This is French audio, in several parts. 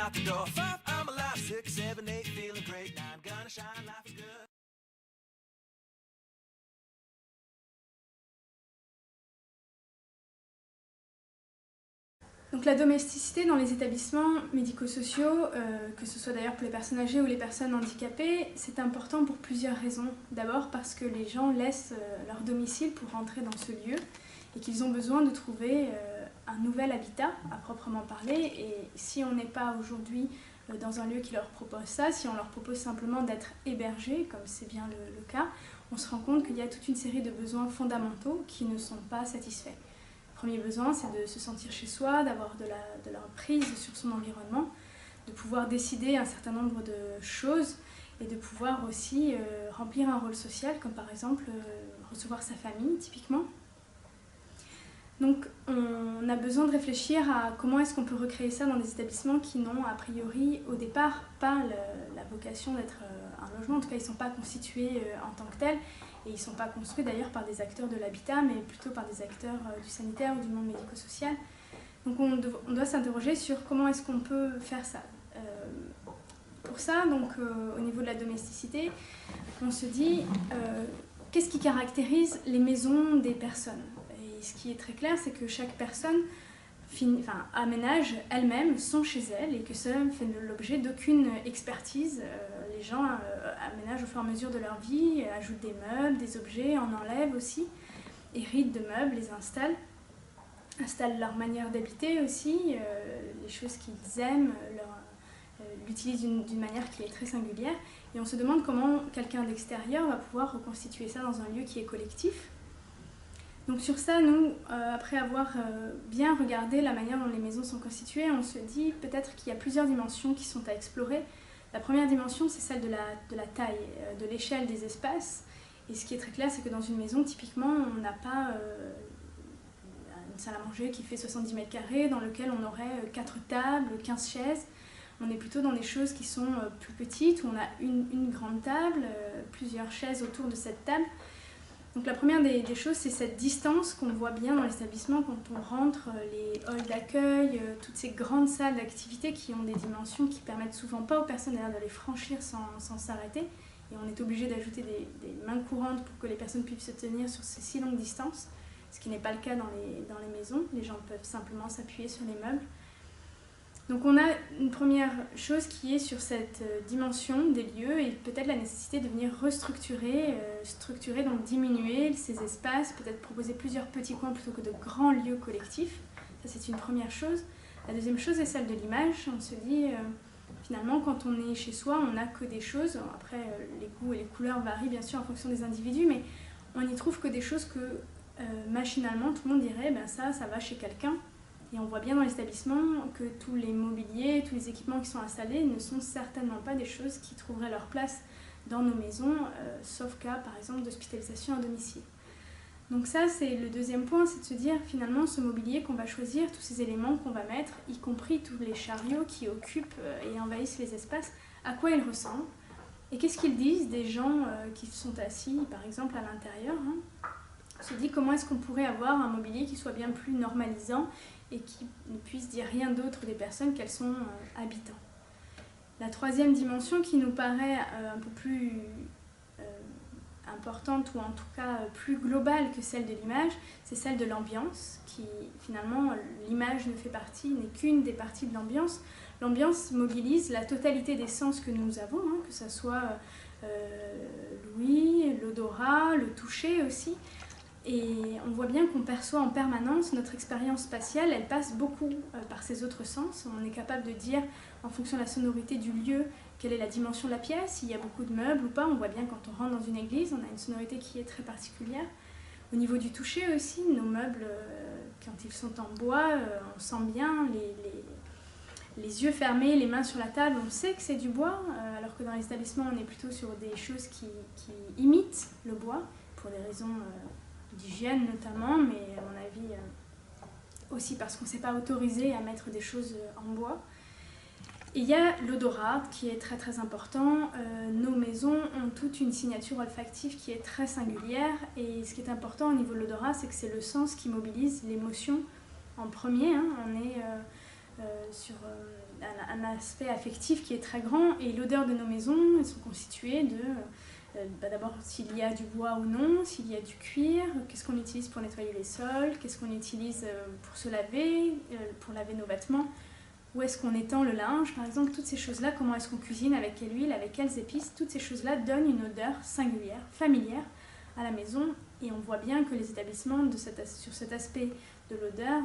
out the door. 5, I'm alive. 6, 7, 8, feeling great. 9, gonna shine, life is good. Donc la domesticité dans les établissements médico-sociaux, que ce soit d'ailleurs pour les personnes âgées ou les personnes handicapées, c'est important pour plusieurs raisons. D'abord parce que les gens laissent leur domicile pour rentrer dans ce lieu et qu'ils ont besoin de trouver un nouvel habitat à proprement parler. Et si on n'est pas aujourd'hui dans un lieu qui leur propose ça, si on leur propose simplement d'être hébergés, comme c'est bien le cas, on se rend compte qu'il y a toute une série de besoins fondamentaux qui ne sont pas satisfaits. Le premier besoin, c'est de se sentir chez soi, d'avoir de la prise sur son environnement, de pouvoir décider un certain nombre de choses et de pouvoir aussi remplir un rôle social, comme par exemple recevoir sa famille, typiquement. Donc on a besoin de réfléchir à comment est-ce qu'on peut recréer ça dans des établissements qui n'ont a priori au départ pas la vocation d'être un logement, en tout cas ils ne sont pas constitués en tant que tels. Et ils ne sont pas construits d'ailleurs par des acteurs de l'habitat, mais plutôt par des acteurs du sanitaire ou du monde médico-social. Donc on doit s'interroger sur comment est-ce qu'on peut faire ça. Pour ça, donc, au niveau de la domesticité, on se dit qu'est-ce qui caractérise les maisons des personnes. Et ce qui est très clair, c'est que chaque personne aménage elle-même son chez elle et que cela ne fait l'objet d'aucune expertise. Les gens aménagent au fur et à mesure de leur vie, ajoutent des meubles, des objets, en enlèvent aussi, héritent de meubles, les installent leur manière d'habiter aussi, les choses qu'ils aiment, l'utilisent d'une manière qui est très singulière. Et on se demande comment quelqu'un d'extérieur va pouvoir reconstituer ça dans un lieu qui est collectif. Donc sur ça, nous, après avoir bien regardé la manière dont les maisons sont constituées, on se dit peut-être qu'il y a plusieurs dimensions qui sont à explorer. La première dimension, c'est celle de la taille, de l'échelle des espaces. Et ce qui est très clair, c'est que dans une maison, typiquement, on n'a pas une salle à manger qui fait 70 mètres carrés, dans lequel on aurait 4 tables, 15 chaises. On est plutôt dans des choses qui sont plus petites, où on a une grande table, plusieurs chaises autour de cette table. Donc la première des choses, c'est cette distance qu'on voit bien dans l'établissement quand on rentre, les halls d'accueil, toutes ces grandes salles d'activité qui ont des dimensions qui permettent souvent pas aux personnes de les franchir sans s'arrêter. Et on est obligé d'ajouter des mains courantes pour que les personnes puissent se tenir sur ces si longues distances, ce qui n'est pas le cas dans les maisons. Les gens peuvent simplement s'appuyer sur les meubles. Donc on a une première chose qui est sur cette dimension des lieux et peut-être la nécessité de venir restructurer, donc diminuer ces espaces, peut-être proposer plusieurs petits coins plutôt que de grands lieux collectifs. Ça c'est une première chose. La deuxième chose est celle de l'image. On se dit finalement quand on est chez soi, on n'a que des choses. Après les goûts et les couleurs varient bien sûr en fonction des individus, mais on n'y trouve que des choses que machinalement tout le monde dirait ça va chez quelqu'un. Et on voit bien dans l'établissement que tous les mobiliers, tous les équipements qui sont installés ne sont certainement pas des choses qui trouveraient leur place dans nos maisons, sauf cas par exemple d'hospitalisation à domicile. Donc ça c'est le deuxième point, c'est de se dire finalement ce mobilier qu'on va choisir, tous ces éléments qu'on va mettre, y compris tous les chariots qui occupent et envahissent les espaces, à quoi ils ressemblent et qu'est-ce qu'ils disent des gens qui sont assis par exemple à l'intérieur. On se dit comment est-ce qu'on pourrait avoir un mobilier qui soit bien plus normalisant et qui ne puisse dire rien d'autre des personnes qu'elles sont habitants. La troisième dimension qui nous paraît un peu plus importante ou en tout cas plus globale que celle de l'image, c'est celle de l'ambiance, qui finalement l'image n'est qu'une des parties de l'ambiance. L'ambiance mobilise la totalité des sens que nous avons, que ce soit l'ouïe, l'odorat, le toucher aussi. Et on voit bien qu'on perçoit en permanence notre expérience spatiale, elle passe beaucoup par ces autres sens. On est capable de dire, en fonction de la sonorité du lieu, quelle est la dimension de la pièce, s'il y a beaucoup de meubles ou pas. On voit bien quand on rentre dans une église, on a une sonorité qui est très particulière. Au niveau du toucher aussi, nos meubles, quand ils sont en bois, on sent bien les yeux fermés, les mains sur la table, on sait que c'est du bois, alors que dans les établissements, on est plutôt sur des choses qui imitent le bois, pour des raisons d'hygiène notamment, mais à mon avis aussi parce qu'on ne s'est pas autorisé à mettre des choses en bois. Et il y a l'odorat qui est très très important. Nos maisons ont toute une signature olfactive qui est très singulière et ce qui est important au niveau de l'odorat, c'est que c'est le sens qui mobilise l'émotion en premier. On est sur un aspect affectif qui est très grand. Et l'odeur de nos maisons, elles sont constituées de d'abord s'il y a du bois ou non, s'il y a du cuir, qu'est-ce qu'on utilise pour nettoyer les sols, qu'est-ce qu'on utilise pour se laver, pour laver nos vêtements, où est-ce qu'on étend le linge par exemple, toutes ces choses-là, comment est-ce qu'on cuisine, avec quelle huile, avec quelles épices, toutes ces choses-là donnent une odeur singulière, familière à la maison. Et on voit bien que les établissements sur cet aspect de l'odeur,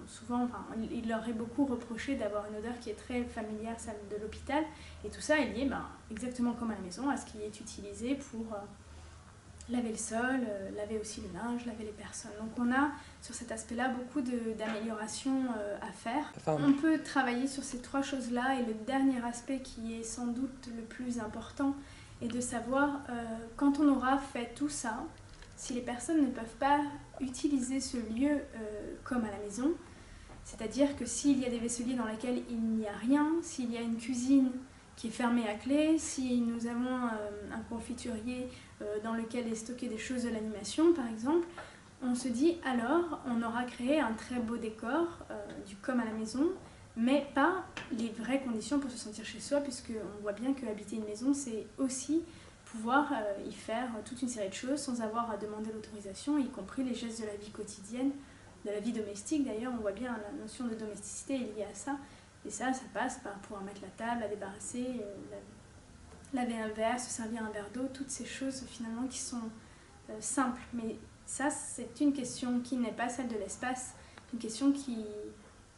souvent, il leur est beaucoup reproché d'avoir une odeur qui est très familière, celle de l'hôpital. Et tout ça est lié, exactement comme à la maison, à ce qui est utilisé pour laver le sol, laver aussi le linge, laver les personnes. Donc on a sur cet aspect-là beaucoup d'améliorations à faire. On peut travailler sur ces trois choses-là. Et le dernier aspect qui est sans doute le plus important est de savoir, quand on aura fait tout ça, si les personnes ne peuvent pas utiliser ce lieu comme à la maison, c'est-à-dire que s'il y a des vaisseliers dans lesquels il n'y a rien, s'il y a une cuisine qui est fermée à clé, si nous avons un confiturier dans lequel est stocké des choses de l'animation par exemple, on se dit alors on aura créé un très beau décor du comme à la maison, mais pas les vraies conditions pour se sentir chez soi, puisqu'on voit bien qu'habiter une maison c'est aussi pouvoir y faire toute une série de choses sans avoir à demander l'autorisation, y compris les gestes de la vie quotidienne, de la vie domestique. D'ailleurs, on voit bien la notion de domesticité est liée à ça. Et ça passe par pouvoir mettre la table, la débarrasser, laver un verre, se servir un verre d'eau, toutes ces choses finalement qui sont simples. Mais ça, c'est une question qui n'est pas celle de l'espace, une question qui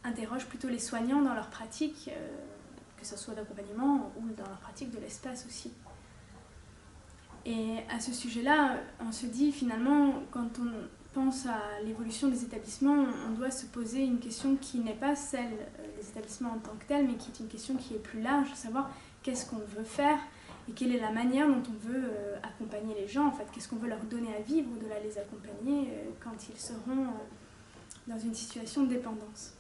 interroge plutôt les soignants dans leur pratique, que ce soit d'accompagnement ou dans leur pratique de l'espace aussi. Et à ce sujet-là, on se dit finalement, quand on pense à l'évolution des établissements, on doit se poser une question qui n'est pas celle des établissements en tant que tels, mais qui est une question qui est plus large, à savoir qu'est-ce qu'on veut faire et quelle est la manière dont on veut accompagner les gens, en fait, qu'est-ce qu'on veut leur donner à vivre au-delà de les accompagner quand ils seront dans une situation de dépendance.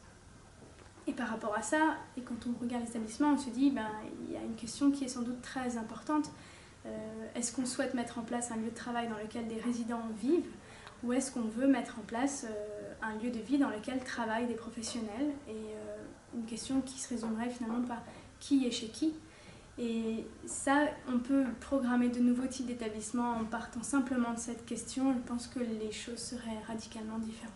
Et par rapport à ça, et quand on regarde l'établissement, on se dit, il y a une question qui est sans doute très importante. Est-ce qu'on souhaite mettre en place un lieu de travail dans lequel des résidents vivent, ou est-ce qu'on veut mettre en place un lieu de vie dans lequel travaillent des professionnels, et une question qui se résumerait finalement par qui est chez qui. Et ça, on peut programmer de nouveaux types d'établissements en partant simplement de cette question. Je pense que les choses seraient radicalement différentes.